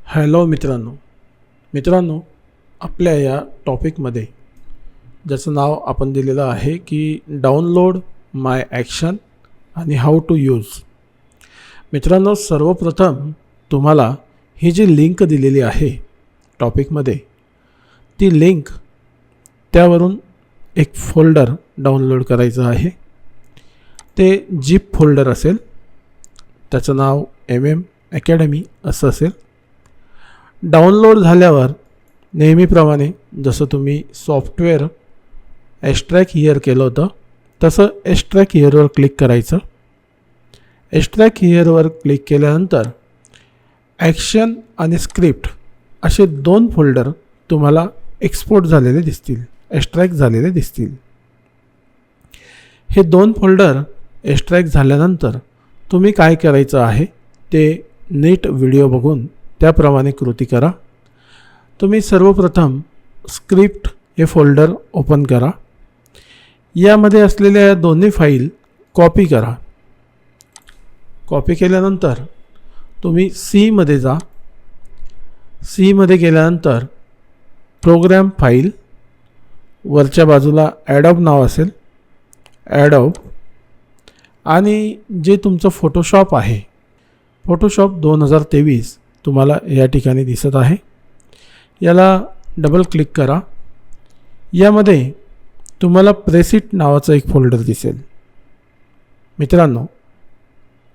Hello मित्रांनो, आपल्या या टॉपिकमध्ये ज्याचं नाव आपण दिलेलं आहे की डाउनलोड माय ॲक्शन आणि हाऊ टू यूज. मित्रांनो, सर्वप्रथम तुम्हाला ही जी लिंक दिलेली आहे टॉपिकमध्ये, ती लिंक त्यावरून एक फोल्डर डाउनलोड करायचं आहे. ते झिप फोल्डर असेल, त्याचं नाव MM अकॅडमी असं असेल. डाउनलोड झाल्यावर नेहमीप्रमाणे जसं तुम्ही सॉफ्टवेअर एक्स्ट्रॅक्ट हिअर केलं होतं तसं एक्स्ट्रॅक्ट हिअरवर क्लिक करायचं. एक्स्ट्रॅक्ट हिअरवर क्लिक केल्यानंतर ॲक्शन आणि स्क्रिप्ट असे दोन फोल्डर तुम्हाला एक्सपोर्ट झालेले दिसतील, एक्स्ट्रॅक्ट झालेले दिसतील. हे दोन फोल्डर एक्स्ट्रॅक्ट झाल्यानंतर तुम्ही काय करायचं आहे ते नीट व्हिडिओ बघून त्याप्रमाणे कृती करा. तुम्ही सर्वप्रथम स्क्रिप्ट हे फोल्डर ओपन करा. यामध्ये असलेल्या या दोन्ही फाईल कॉपी करा. कॉपी केल्यानंतर तुम्ही सीमध्ये जा. सीमध्ये गेल्यानंतर प्रोग्राम फाईल, वरच्या बाजूला ॲडोब नाव असेल, ॲडोब, आणि जे तुमचं फोटोशॉप आहे, फोटोशॉप 2023 तुम्हाला या ठिकाणी दिसत आहे. याला डबल क्लिक करा. यामध्ये तुम्हाला प्रेसिट नावाचं एक फोल्डर दिसेल. मित्रांनो,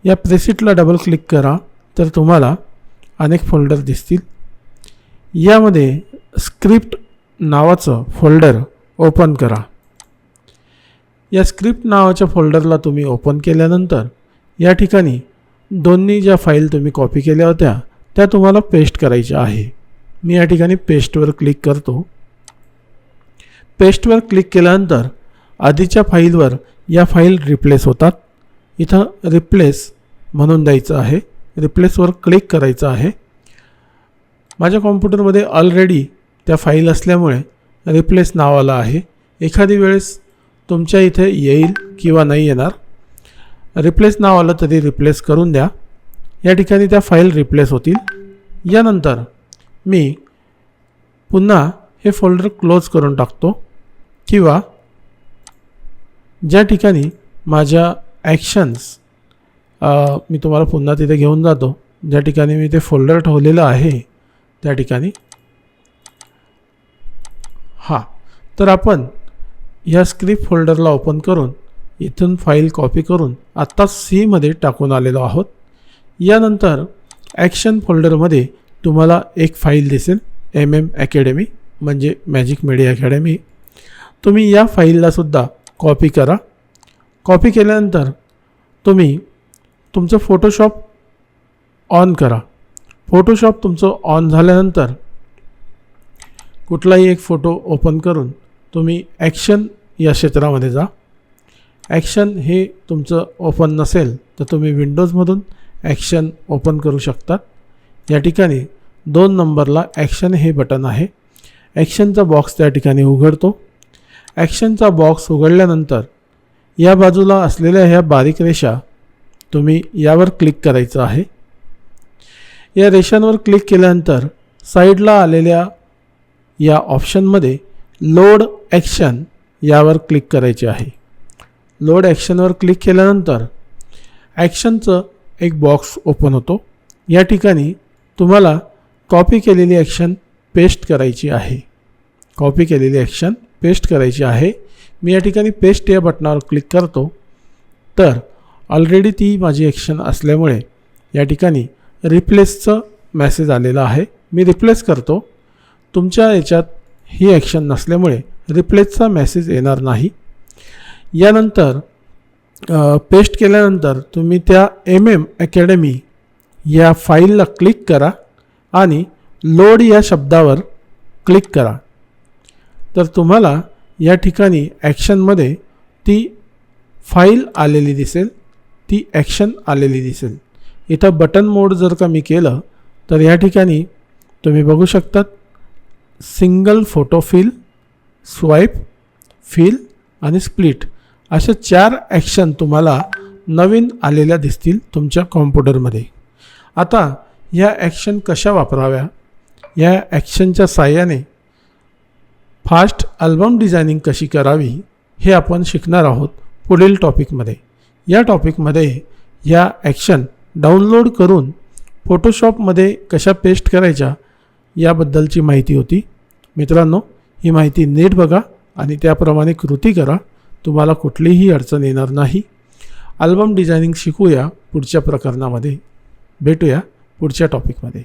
या प्रेसिटला डबल क्लिक करा तर तुम्हाला अनेक फोल्डर दिसतील. यामध्ये स्क्रिप्ट नावाचं फोल्डर ओपन करा. या स्क्रिप्ट नावाच्या फोल्डरला तुम्ही ओपन केल्यानंतर या ठिकाणी दोन्ही ज्या फाईल तुम्ही कॉपी केल्या होत्या त्या तुम्हाला पेस्ट करायच्या आहे. मी या ठिकाणी पेस्टवर क्लिक करतो. पेस्टवर क्लिक केल्यानंतर आधीच्या फाईलवर या फाईल रिप्लेस होतात. इथं रिप्लेस म्हणून द्यायचं आहे. रिप्लेसवर क्लिक करायचं आहे. माझ्या कॉम्प्युटरमध्ये ऑलरेडी त्या फाईल असल्यामुळे रिप्लेस नाव आलं आहे. एखादी वेळेस तुमच्या इथे येईल किंवा नाही येणार. रिप्लेस नाव आलं तरी रिप्लेस करून द्या. या ठिकाणी त्या फाईल रिप्लेस होतील. यानंतर मी पुन्हा हे फोल्डर क्लोज करून टाकतो, किंवा ज्या ठिकाणी माझ्या ॲक्शन्स, मी तुम्हाला पुन्हा तिथे घेऊन जातो ज्या ठिकाणी मी ते फोल्डर ठेवलेलं आहे त्या ठिकाणी. तर आपण ह्या स्क्रिप्ट फोल्डरला ओपन करून इथून फाईल कॉपी करून आत्ता सीमध्ये टाकून आलेलो आहोत. यानंतर ॲक्शन फोल्डरमध्ये तुम्हाला एक फाईल दिसेल, MM अकॅडमी, म्हणजे मॅजिक मीडिया अकॅडमी. तुम्ही या फाईललासुद्धा कॉपी करा. कॉपी केल्यानंतर तुम्ही तुमचं फोटोशॉप ऑन करा. फोटोशॉप तुमचं ऑन झाल्यानंतर कुठलाही एक फोटो ओपन करून तुम्ही ॲक्शन या क्षेत्रामध्ये जा. ॲक्शन हे तुमचं ओपन नसेल तर तुम्ही विंडोजमधून ॲक्शन ओपन करू शकतात. या ठिकाणी 2 नंबरला ॲक्शन हे बटन आहे. ॲक्शनचा बॉक्स त्या ठिकाणी उघडतो. ॲक्शनचा बॉक्स उघडल्यानंतर या बाजूला असलेल्या ह्या बारीक रेषा तुम्ही यावर क्लिक करायचं आहे. या रेषांवर क्लिक केल्यानंतर साईडला आलेल्या या ऑप्शनमध्ये लोड ॲक्शन यावर क्लिक करायचे आहे. लोड ॲक्शनवर क्लिक केल्यानंतर ॲक्शनचं एक बॉक्स ओपन होतो. या ठिकाणी तुम्हाला कॉपी केलेली ॲक्शन पेस्ट करायची आहे. कॉपी केलेली ॲक्शन पेस्ट करायची आहे. मी या ठिकाणी पेस्ट या बटनावर क्लिक करतो. तर ऑलरेडी ती माझी ॲक्शन असल्यामुळे या ठिकाणी रिप्लेसचं मेसेज आलेला आहे. मी रिप्लेस करतो. तुमच्या याच्यात ही ॲक्शन नसल्यामुळे रिप्लेसचा मेसेज येणार नाही. यानंतर पेस्ट केल्यानंतर तुम्ही त्या MM अकॅडमी या फाईलला क्लिक करा आणि लोड या शब्दावर क्लिक करा. तर तुम्हाला या ठिकाणी ॲक्शनमध्ये ती फाईल आलेली दिसेल, ती ॲक्शन आलेली दिसेल. इथं बटन मोड जर का मी केलं तर या ठिकाणी तुम्ही बघू शकतात, single photo fill, swipe, fill आणि स्प्लिट अशा 4 ॲक्शन तुम्हाला नवीन आलेल्या दिसतील तुमच्या कॉम्प्युटरमध्ये. आता ह्या ॲक्शन कशा वापराव्या, या ॲक्शनच्या साहाय्याने फास्ट अल्बम डिझायनिंग कशी करावी हे आपण शिकणार आहोत पुढील टॉपिकमध्ये. या टॉपिकमध्ये या ॲक्शन डाउनलोड करून फोटोशॉपमध्ये कशा पेस्ट करायच्या याबद्दलची माहिती होती. मित्रांनो, ही माहिती नीट बघा आणि त्याप्रमाणे कृती करा, तुम्हाला कुठलीही अडचण येणार नाही. अल्बम डिझायनिंग शिकूया पुढच्या प्रकरणामध्ये. भेटूया पुढच्या टॉपिकमध्ये.